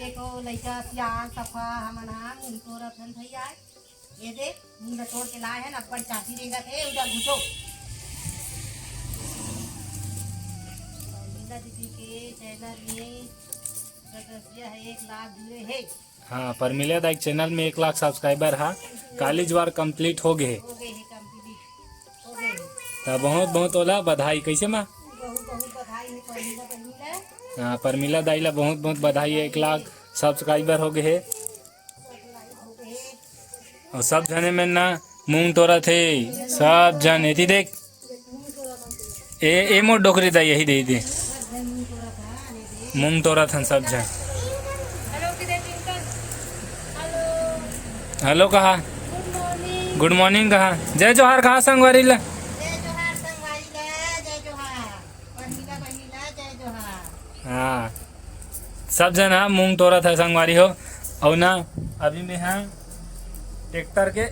देखो लइका सियान सफा हमन हा मुंह तोरत हन भैया ये देख मुंह तोड़ के लाए हैं अपन चाची रेगा थे उधर घुसो मीना दीदी के चैनल में सदस्य है 1 लाख जुड़े है। हाँ परमिला दाई चैनल में 1 लाख सब्सक्राइबर हा कॉलेज बार कंप्लीट हो गए कंप्लीट हो गए तो बहुत बहुत ओला बधाई कैसे माँ बहुत बहुत बधाई है परमिला हाँ परमिला दाई ला बहुत बहुत बधाई है 1 लाख सब्सक्राइबर हो गए और सब जने में ना मूंग तोड़ा थे सब जन एती देख ए मोट डोकरी दाई यही दे दे मूंग तोड़ा था सब जन। हेलो कहा गुड मॉर्निंग कहा जय जोहार कहा संगवारी ला हाँ सब जन हाँ मूंग तोड़ा था संगवारी हो और ना अभी मैं हाँ ट्रैक्टर के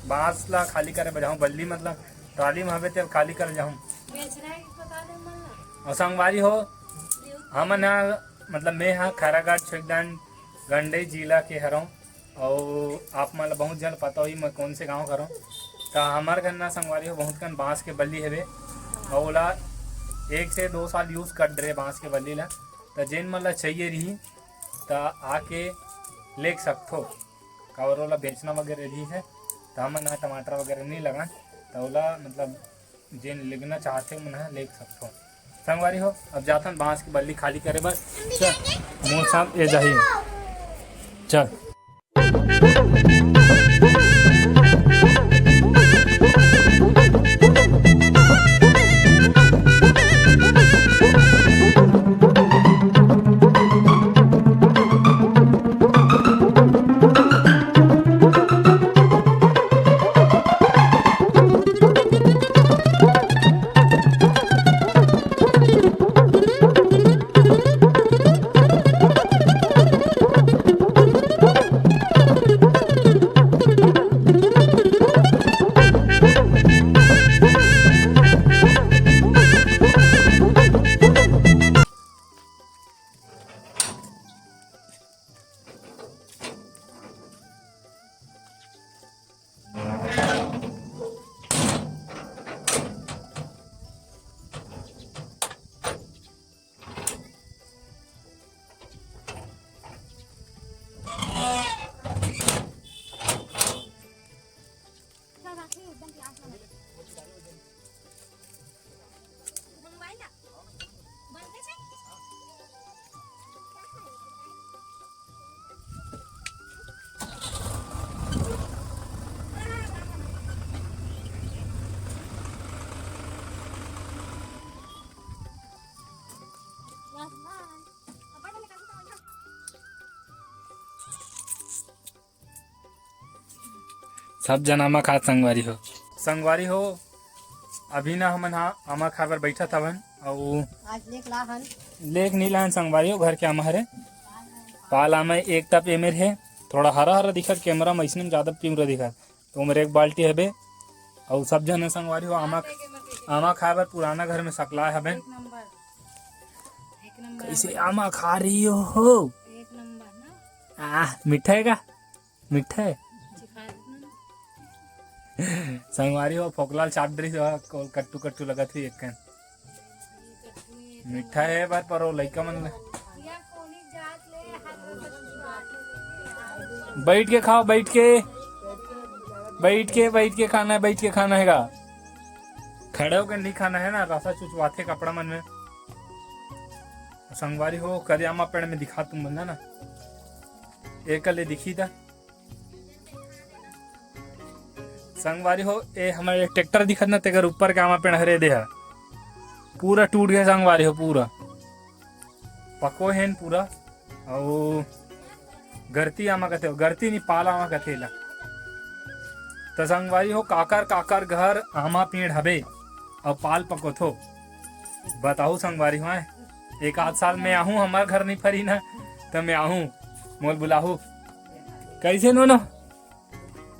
बांस ला खाली करे बजाऊं बल्ली मतलब ट्राली में हवे तेल खाली कर जाऊं और संगवारी हो हम ना मतलब मैं हाँ खैरागढ़ छेकदान गंडई जिला के हरों और आप मतलब बहुत जन पता हुई मैं कौन से गांव करूँ तो हमारे घर ना संगवारी हो बहुत कन बांस के बल्ली है और ओला 1 से 2 साल यूज़ कर रहे बांस के बल्ली ला तो जिन मतलब चाहिए रही तो आके ले सकते और ओला बेचना वगैरह रही है तो हम ना टमाटर वगैरह नहीं लगा तो ओला मतलब जिन लेना चाहते हो मैं ले सकते हो संगवारी हो। अब जाता बांस की बल्ली खाली करे बस चल मोर साथ ये जाइए चल। सब जन आमा खात संगवारी हो अभी ना हमन हाँ आमा खा बर बैठा था और आज लेक नहीं लाहन संगवारी हो घर के आमा हरे पाल आमा एक टप एमेर है थोड़ा हरा हरा दिखत कैमरा में इसने ज़्यादा पिमरा दिखत तो उमर 1 बाल्टी है बे और सब जन संगवारी हो आमा खा बर पुराना घर में सकला है कैसे आमा खा रही हो मीठा है का मीठा है संगवारी हो फोकलाल चाट दरी कट्टू कट्टू लगा थी एक मीठा है बार पर वो लइका मन बैठ के खाओ बैठ के खाना है बैठ के खाना है का खड़े होकर नहीं खाना है ना रसा चुचवाते कपड़ा मन में संगवारी हो करियामा पेड़ में दिखा तुम बंदा ना एक ले दिखी था संगवारी हो ए हमारे ट्रैक्टर दिखत ना तेकर ऊपर के आमा पेड़ हरे दे पूरा टूट गया संगवारी हो पूरा पको है पूरा और गरती आमा कथे हो गरती नहीं पाला आमा कथे ला तो संगवारी हो काकर घर आमा पेड़ हबे और पाल पको थो बताओ संगवारी हो 1 आध साल में आहूँ हमार घर नहीं फरी ना तो मैं आहूँ मोल बुलाहू कैसे नो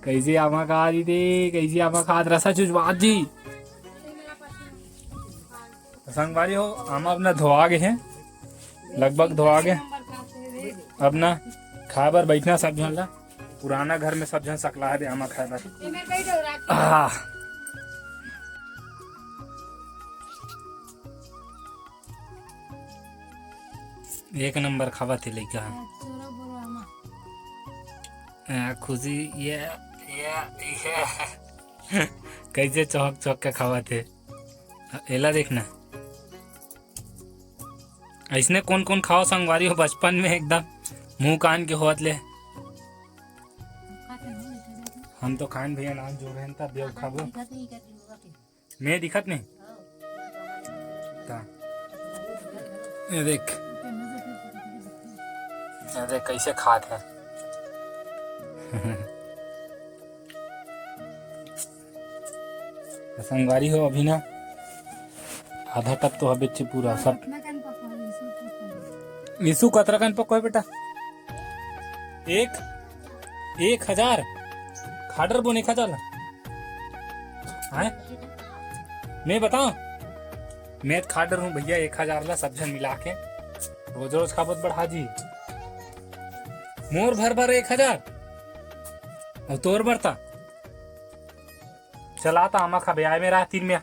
कैसे आमा खा दी थी कैसे आमा खाद रसा चुचवा जी संगवारी हो आमा अपना धोआ गए हैं लगभग धोआ गए अब ना खाए बर बैठना सब झन ला। पुराना घर में सब झन सकला दे आमा खाए बर। एमे बैठो रात आह, एक नंबर खावा थे लइका खुशी ये कैसे चौक चौक के खावा थे। एला देखना ऐसने कौन कौन खाओ संगवारी हो बचपन में एकदम मुंह कान के होत ले। हम तो खान भैया नाम जो रहे तब देव खाबो मैं दिखत नहीं ता। ये देख कैसे खात है। संगवारी हो अभी ना आधा टप तो हबे पूरा सब। ईसु कतरा कन पको है बेटा 1000 खाडर बोने खा चल है मैं बताऊं मैं खाडर हूँ भैया 1000 ला सब जन मिला के रोज रोज खाबत बढ़ा जी मोर भर 1000 और तोर भरता चलाता आमा खा बे आए मेरा 3 में